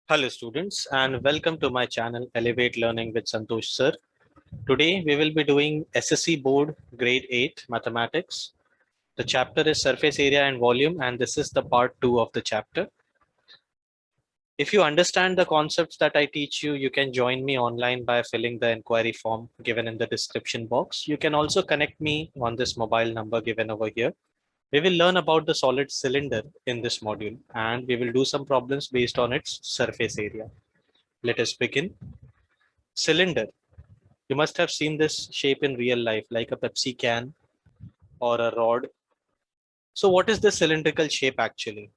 Hello students and welcome to my channel Elevate Learning with Santosh sir. Today we will be doing SSC Board Grade 8 Mathematics. The chapter is Surface Area and Volume and this is the part 2 of the chapter. If you understand the concepts that I teach you, you can join me online by filling the inquiry form given in the description box. You can also connect me on this mobile number given over here. We will learn about the solid cylinder in this module and we will do some problems based on its surface area. Let us begin. Cylinder. You must have seen this shape in real life, like a Pepsi can or a rod. So what is the cylindrical shape actually?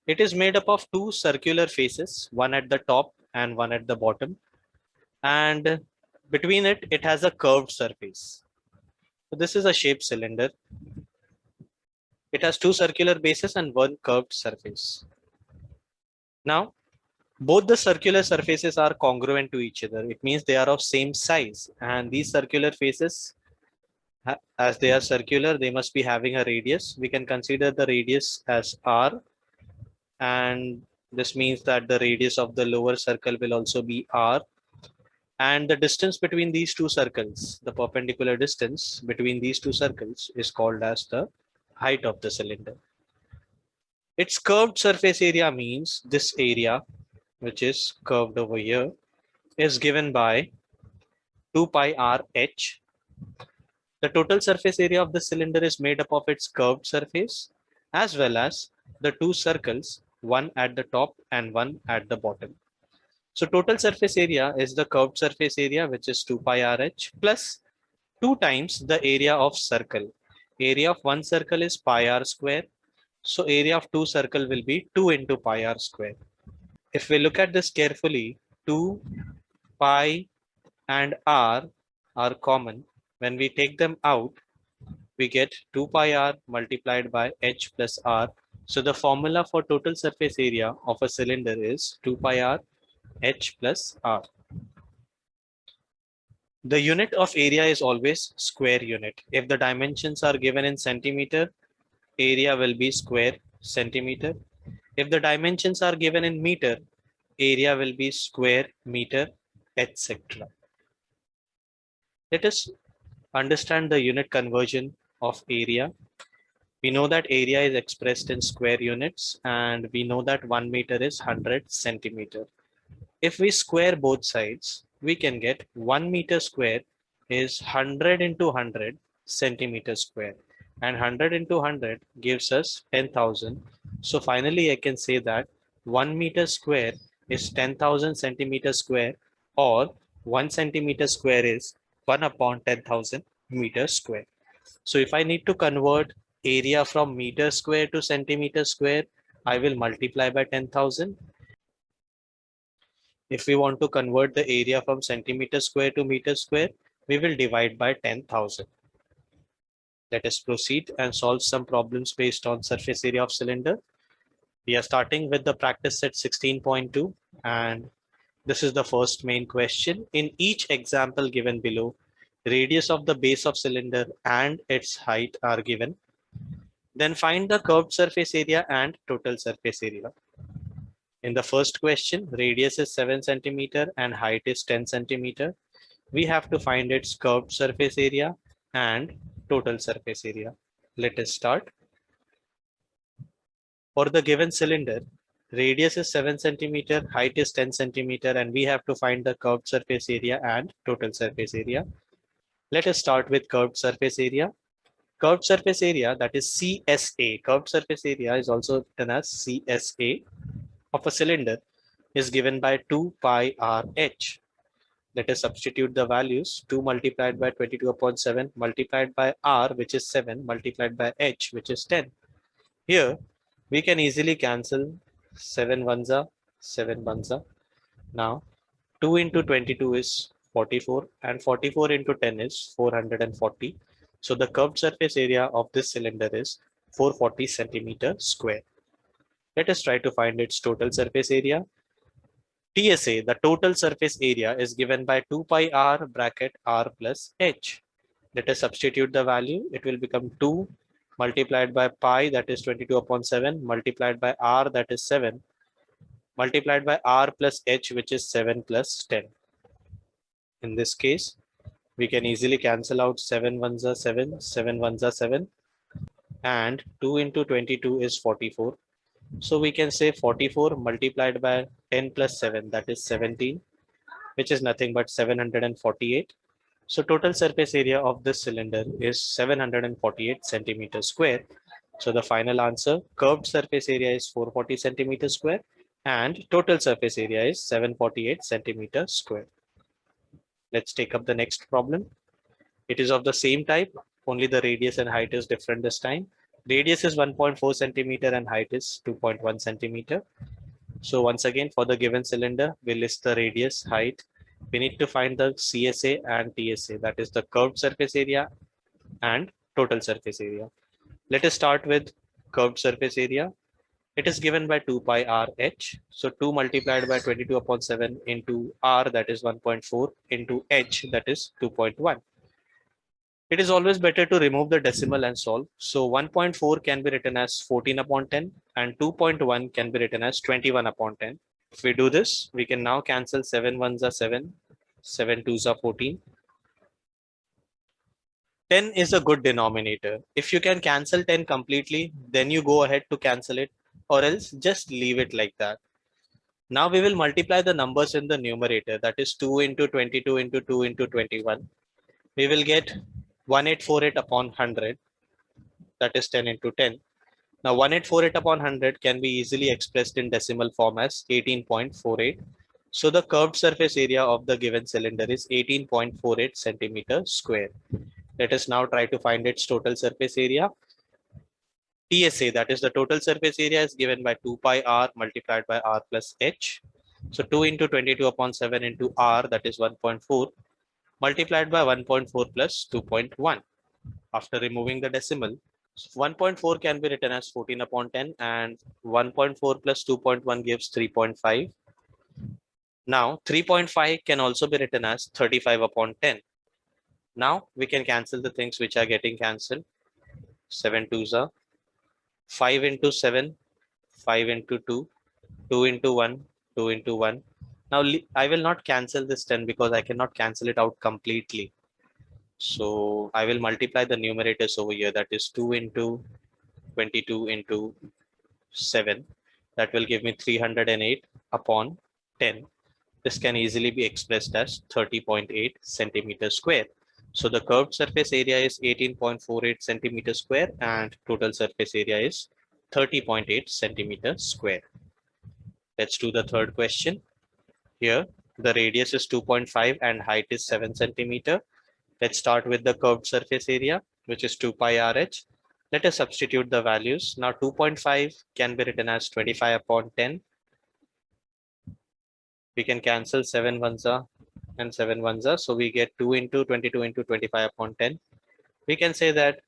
It is made up of two circular faces, one at the top and one at the bottom. And between it, it has a curved surface. So this is a shaped cylinder. It has two circular bases and one curved surface. Now, both the circular surfaces are congruent to each other. It means they are of same size. And these circular faces, as they are circular, they must be having a radius. We can consider the radius as r, and this means that the radius of the lower circle will also be r, and the distance between these two circles, the perpendicular distance between these two circles, is called as the height of the cylinder. Its curved surface area means this area, which is curved over here, is given by 2 pi r h. The total surface area of the cylinder is made up of its curved surface as well as the two circles, one at the top and one at the bottom. So total surface area is the curved surface area, which is 2 pi rh plus 2 times the area of circle. Area of one circle is pi r square. So area of two circle will be 2 into pi r square. If we look at this carefully, 2 pi and r are common. When we take them out, we get 2 pi r multiplied by h plus r. So the formula for total surface area of a cylinder is 2 pi r h plus r. The unit of area is always square unit. If the dimensions are given in centimeter, area will be square centimeter. If the dimensions are given in meter, area will be square meter, etc. Let us understand the unit conversion of area. We know that area is expressed in square units and we know that 1 meter is 100 centimeter. If we square both sides, we can get 1 meter square is 100 into 100 centimeter square, and 100 into 100 gives us 10,000. So finally I can say that 1 meter square is 10,000 centimeter square, or 1 centimeter square is 1 upon 10,000 meter square. So if I need to convert area from meter square to centimeter square, I will multiply by 10,000. If we want to convert the area from centimeter square to meter square, we will divide by 10,000. Let us proceed and solve some problems based on surface area of cylinder. We are starting with the practice set 16.2, and this is the first main question. In each example given below, radius of the base of cylinder and its height are given. Then find the curved surface area and total surface area. In the first question, radius is 7 centimeter and height is 10 centimeter. We have to find its curved surface area and total surface area. Let us start. For the given cylinder, radius is 7 centimeter, height is 10 centimeter, and we have to find the curved surface area and total surface area. Let us start with curved surface area. Curved surface area, that is CSA. Curved surface area is also written as CSA of a cylinder, is given by 2 pi rh. Let us substitute the values. 2 multiplied by 22 upon 7 multiplied by r, which is 7, multiplied by h, which is 10. Here we can easily cancel 7 ones are 7 ones are. Now 2 into 22 is 44 and 44 into 10 is 440. So the curved surface area of this cylinder is 440 centimeter square. Let us try to find its total surface area. TSA, the total surface area, is given by 2 pi r bracket r plus h. Let us substitute the value. It will become 2 multiplied by pi, that is 22 upon 7, multiplied by r, that is 7, multiplied by r plus h, which is 7 plus 10. In this case, we can easily cancel out 7 ones are 7, 7 ones are 7, and 2 into 22 is 44. So we can say 44 multiplied by 10 plus 7, that is 17, which is nothing but 748. So total surface area of this cylinder is 748 centimeters square. So the final answer, curved surface area is 440 centimeters square and total surface area is 748 centimeters square. Let's take up the next problem. It is of the same type, only the radius and height is different this time. Radius is 1.4 centimeter and height is 2.1 centimeter. So once again, for the given cylinder, we list the radius, height. We need to find the CSA and TSA, that is the curved surface area and total surface area. Let us start with curved surface area. It is given by 2 pi r h. So 2 multiplied by 22 upon 7 into r, that is 1.4, into h, that is 2.1. It is always better to remove the decimal and solve. So 1.4 can be written as 14 upon 10 and 2.1 can be written as 21 upon 10. If we do this, we can now cancel 7 ones are 7, 7 twos are 14. 10 is a good denominator. If you can cancel 10 completely, then you go ahead to cancel it, or else just leave it like that. Now we will multiply the numbers in the numerator, that is 2 into 22 into 2 into 21. We will get 1848 upon 100, that is 10 into 10. Now 1848 upon 100 can be easily expressed in decimal form as 18.48. So the curved surface area of the given cylinder is 18.48 centimeters square. Let us now try to find its total surface area. TSA, that is the total surface area, is given by 2 pi r multiplied by r plus h. So 2 into 22 upon 7 into r, that is 1.4, multiplied by 1.4 plus 2.1. After removing the decimal, 1.4 can be written as 14 upon 10 and 1.4 plus 2.1 gives 3.5. Now 3.5 can also be written as 35 upon 10. Now we can cancel the things which are getting cancelled. 7 twos are 5 into 7, 5 into 2, 2 into 1, 2 into 1. Now I will not cancel this 10 because I cannot cancel it out completely. So I will multiply the numerators over here, that is 2 into 22 into 7. That will give me 308 upon 10. This can easily be expressed as 30.8 centimeters square. So the curved surface area is 18.48 centimeters square and total surface area is 30.8 centimeters square. Let's do the third question. Here, the radius is 2.5 and height is 7 centimeter. Let's start with the curved surface area, which is 2 pi RH. Let us substitute the values. Now 2.5 can be written as 25 upon 10. We can cancel 7 ones are and 7 ones are. So we get 2 into 22 into 25 upon 10. We can say that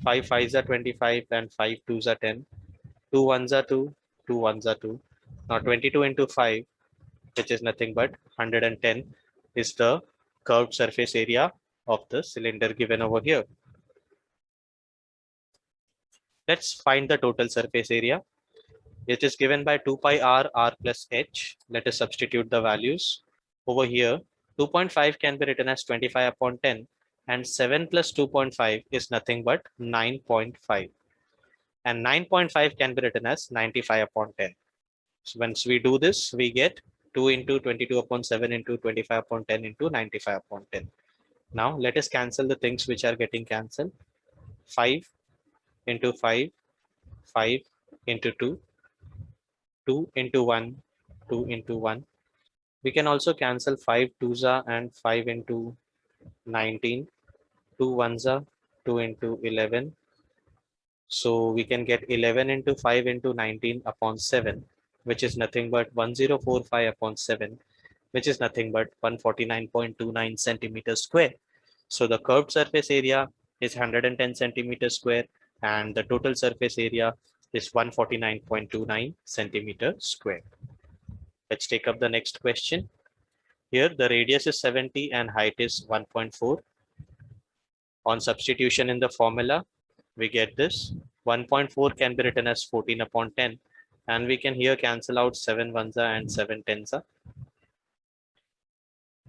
5 fives are 25 and 5 twos are 10. 2 ones are 2, 2 ones are 2. Now 22 into 5, which is nothing but 110, is the curved surface area of the cylinder given over here. Let's find the total surface area. It is given by 2 pi r plus h. Let us substitute the values. Over here, 2.5 can be written as 25 upon 10 and 7 plus 2.5 is nothing but 9.5. And 9.5 can be written as 95 upon 10. So once we do this, we get 2 into 22 upon 7 into 25 upon 10 into 95 upon 10. Now let us cancel the things which are getting cancelled. 5 into 5, 5 into 2, 2 into 1, 2 into 1. We can also cancel 5 twos are and 5 into 19, 2 ones are 2 into 11. So we can get 11 into 5 into 19 upon 7, which is nothing but 1045 upon 7, which is nothing but 149.29 centimeters square. So the curved surface area is 110 centimeters square and the total surface area is 149.29 centimeters square. Let's take up the next question. Here the radius is 70 and height is 1.4. On substitution in the formula, we get this. 1.4 can be written as 14 upon 10 And we can here cancel out 7 ones and 7 tens.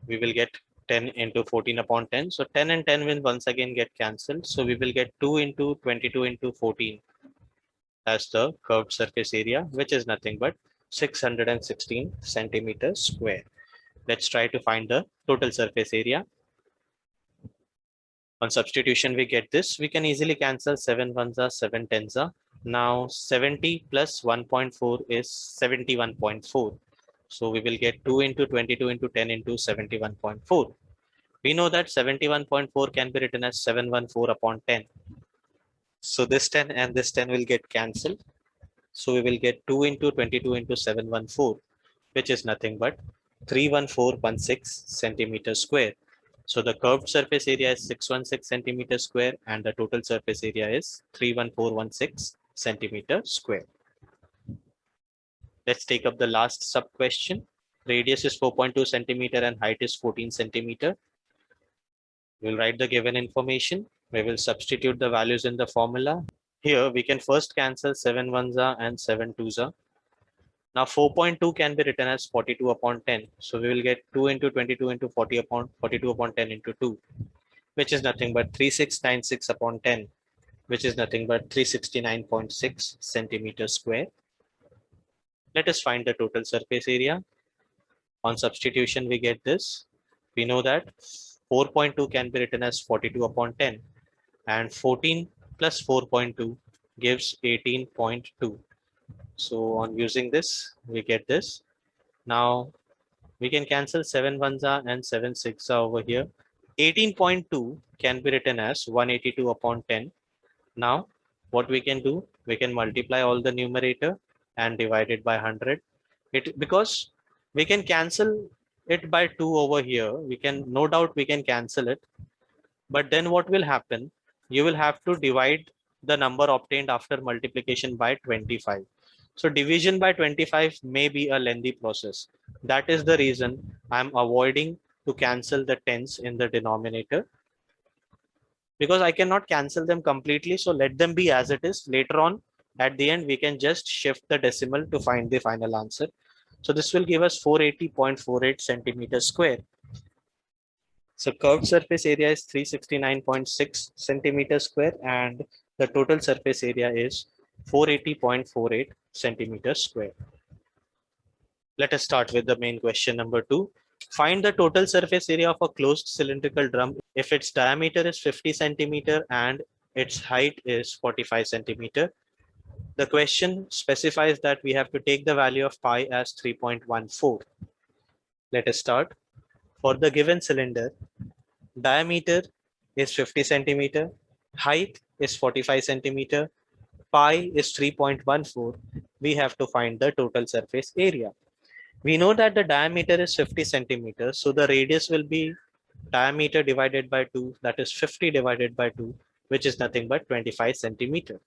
We will get 10 into 14 upon 10. So 10 and 10 will once again get cancelled. So we will get 2 into 22 into 14 as the curved surface area, which is nothing but 616 centimeters square. Let's try to find the total surface area. On substitution, we get this. We can easily cancel 7 ones are 7 tens are. Now 70 plus 1.4 is 71.4. So we will get 2 into 22 into 10 into 71.4. We know that 71.4 can be written as 714 upon 10. So this 10 and this 10 will get cancelled. So we will get 2 into 22 into 714, which is nothing but 31416 centimeters square. So the curved surface area is 616 centimeters square and the total surface area is 31416 centimeters square. Let's take up the last sub question. Radius is 4.2 centimeter and height is 14 centimeter. We'll write the given information. We will substitute the values in the formula. Here we can first cancel 7 ones are and 7 twos are. Now 4.2 can be written as 42 upon 10. So we will get 2 into 22 into 40 upon 42 upon 10 into 2, which is nothing but 3696 upon 10, which is nothing but 369.6 centimeters square. Let us find the total surface area. On substitution, we get this. We know that 4.2 can be written as 42 upon 10 and 14 plus 4.2 gives 18.2. So on using this, we get this. Now we can cancel 7 ones are and 7 six are over here. 18.2 can be written as 182 upon 10. Now what we can do, we can multiply all the numerator and divide it by 100. Because we can cancel it by 2 over here. We can, no doubt we can cancel it. But then what will happen? You will have to divide the number obtained after multiplication by 25. So division by 25 may be a lengthy process. That is the reason I'm avoiding to cancel the tens in the denominator, because I cannot cancel them completely. So let them be as it is. Later on, at the end, we can just shift the decimal to find the final answer. So this will give us 480.48 centimeters square. So curved surface area is 369.6 centimeters square and the total surface area is 480.48 centimeters square. Let us start with the main question number 2. Find the total surface area of a closed cylindrical drum if its diameter is 50 centimeter and its height is 45 centimeter. The question specifies that we have to take the value of pi as 3.14. Let us start. For the given cylinder, diameter is 50 centimeter, height is 45 centimeter, pi is 3.14. We have to find the total surface area. We know that the diameter is 50 centimeters, so the radius will be diameter divided by 2, that is 50 divided by 2, which is nothing but 25 centimeter.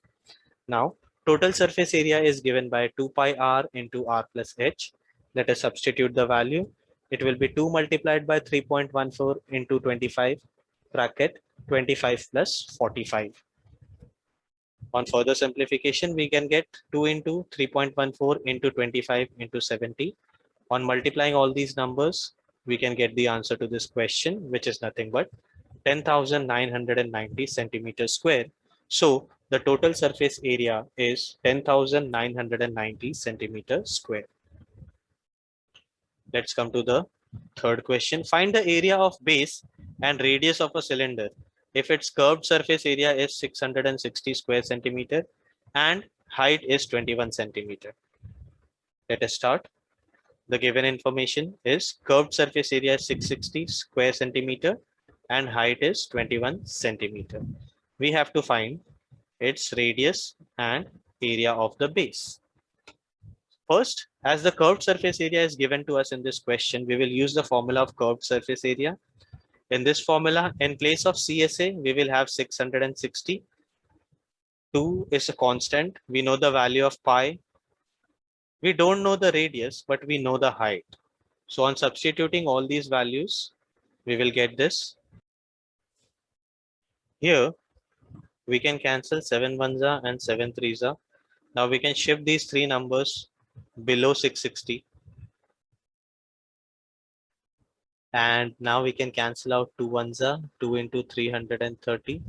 Now, total surface area is given by 2 pi r into r plus h. Let us substitute the value. It will be 2 multiplied by 3.14 into 25 bracket 25 plus 45. On further simplification, we can get 2 into 3.14 into 25 into 70. On multiplying all these numbers, we can get the answer to this question, which is nothing but 10,990 centimeters square. So the total surface area is 10,990 centimeters square. Let's come to the third question. Find the area of base and radius of a cylinder if its curved surface area is 660 square centimeter and height is 21 centimeter. Let us start. The given information is curved surface area is 660 square centimeter and height is 21 centimeter. We have to find its radius and area of the base. First, as the curved surface area is given to us in this question, we will use the formula of curved surface area. In this formula, in place of CSA, we will have 660. 2 is a constant. We know the value of pi. We don't know the radius, but we know the height. So on substituting all these values, we will get this. Here, we can cancel 7 ones and 7 threes. Now we can shift these three numbers below 660. And now we can cancel out 2 ones are 2 into 330.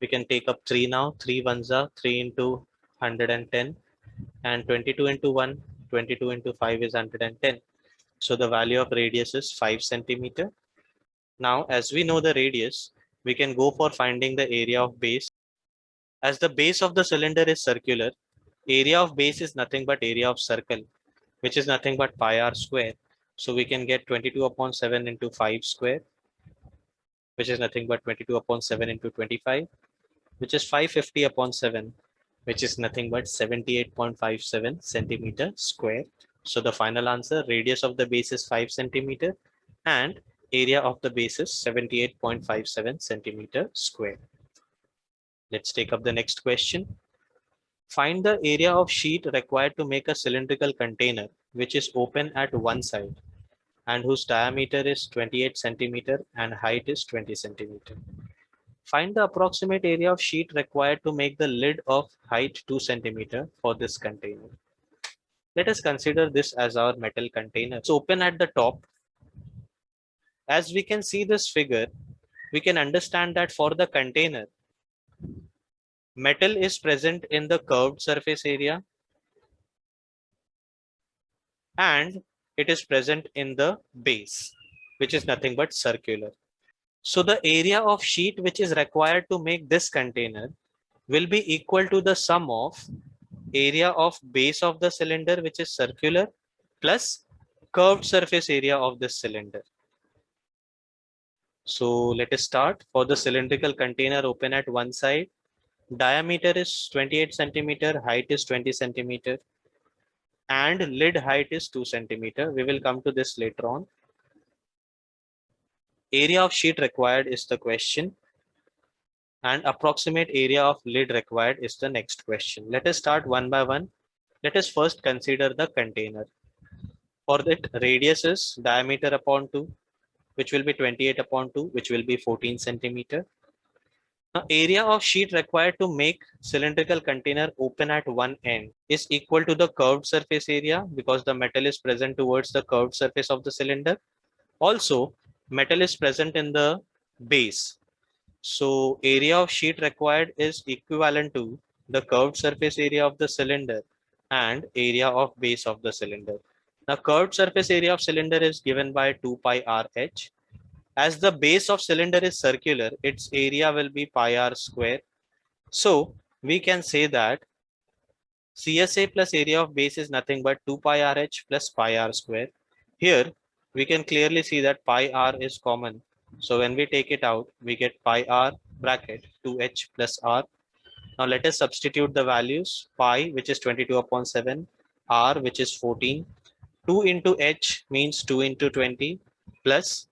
We can take up 3 now. 3 ones are 3 into 110. And 22 into 1, 22 into 5 is 110. So the value of radius is 5 centimeter. Now, as we know the radius, we can go for finding the area of base. As the base of the cylinder is circular, area of base is nothing but area of circle, which is nothing but pi r square. So we can get 22 upon 7 into 5 square, which is nothing but 22 upon 7 into 25, which is 550 upon 7, which is nothing but 78.57 centimeter square. So the final answer, radius of the base is 5 centimeter and area of the base is 78.57 centimeter square. Let's take up the next question. Find the area of sheet required to make a cylindrical container which is open at one side and whose diameter is 28 centimeter and height is 20 centimeter. Find the approximate area of sheet required to make the lid of height 2 centimeter for this container. Let us consider this as our metal container. It's open at the top. As we can see this figure, we can understand that for the container, metal is present in the curved surface area and it is present in the base, which is nothing but circular. So the area of sheet which is required to make this container will be equal to the sum of area of base of the cylinder, which is circular, plus curved surface area of this cylinder. So let us start. For the cylindrical container open at one side, diameter is 28 centimeter, height is 20 centimeter, and lid height is 2 centimeter. We will come to this later on. Area of sheet required is the question, and approximate area of lid required is the next question. Let us start one by one. Let us first consider the container. For that, radius is diameter upon 2, which will be 28 upon 2, which will be 14 centimeter. Now, area of sheet required to make cylindrical container open at one end is equal to the curved surface area because the metal is present towards the curved surface of the cylinder. Also, metal is present in the base. So area of sheet required is equivalent to the curved surface area of the cylinder and area of base of the cylinder. Now curved surface area of cylinder is given by 2 pi r h. As the base of cylinder is circular, its area will be pi r square. So we can say that CSA plus area of base is nothing but 2 pi r h plus pi r square. Here we can clearly see that pi r is common. So when we take it out, we get pi r bracket 2h plus r. Now let us substitute the values. Pi, which is 22 upon 7, r, which is 14. 2 into h means 2 into 20 plus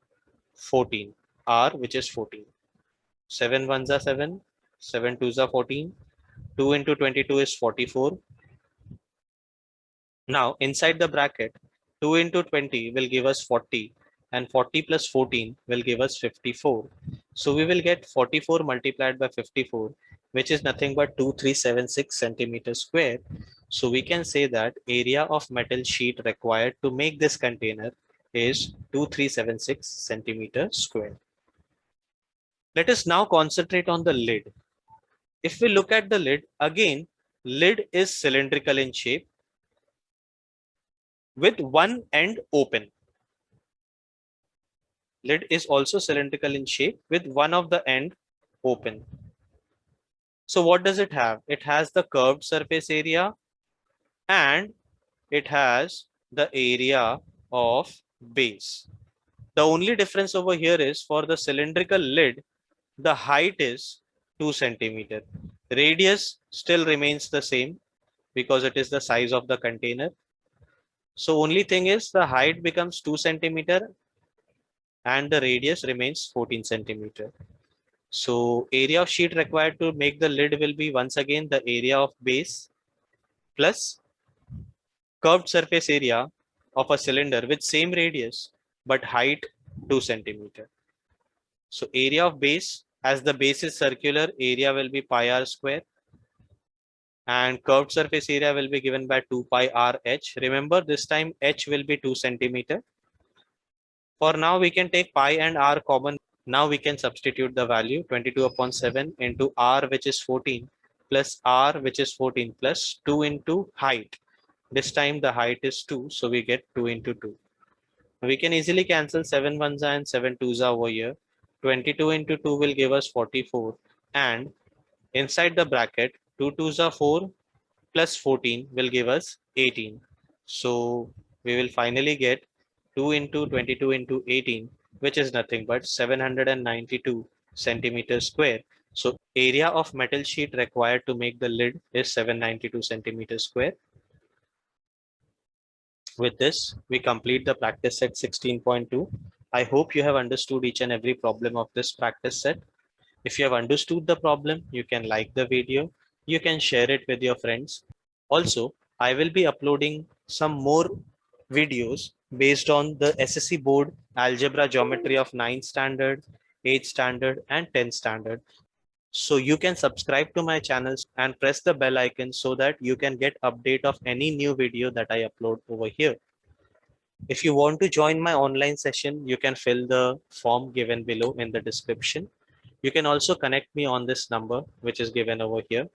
14, r, which is 14. 7 ones are 7, 7 twos are 14. 2 into 22 is 44. Now inside the bracket, 2 into 20 will give us 40 and 40 plus 14 will give us 54. So we will get 44 multiplied by 54, which is nothing but 2376 centimeters square. So we can say that area of metal sheet required to make this container is 2376 centimeters square. Let us now concentrate on the lid. If we look at the lid, again, lid is cylindrical in shape with one end open. Lid is also cylindrical in shape with one of the end open. So what does it have? It has the curved surface area and it has the area of base. The only difference over here is for the cylindrical lid, the height is 2 centimeter. Radius still remains the same because it is the size of the container. So only thing is the height becomes 2 centimeter and the radius remains 14 centimeter. So area of sheet required to make the lid will be once again the area of base plus curved surface area of a cylinder with same radius but height 2 centimeter. So area of base, as the base is circular, area will be pi r square. and curved surface area will be given by 2 pi r h. Remember, this time h will be 2 centimeter. For now, we can take pi and r common. Now we can substitute the value 22 upon 7 into r, which is 14, plus r, which is 14, plus 2 into height. This time the height is 2, so we get 2 into 2. We can easily cancel 7 ones and 7 twos over here. 22 into 2 will give us 44, and inside the bracket 2 twos are 4 plus 14 will give us 18. So we will finally get 2 into 22 into 18, which is nothing but 792 centimeters square. So area of metal sheet required to make the lid is 792 centimeters square. With this, we complete the practice set 16.2. I hope you have understood each and every problem of this practice set. If you have understood the problem, you can like the video, you can share it with your friends. Also, I will be uploading some more videos based on the SSC board algebra geometry of 9th standard, 8th standard, and 10th standard. So you can subscribe to my channels and press the bell icon so that you can get update of any new video that I upload over here. If you want to join my online session, you can fill the form given below in the description. You can also connect me on this number, which is given over here.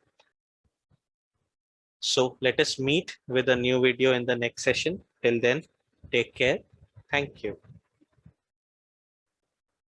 So let us meet with a new video in the next session. Till then, take care. Thank you.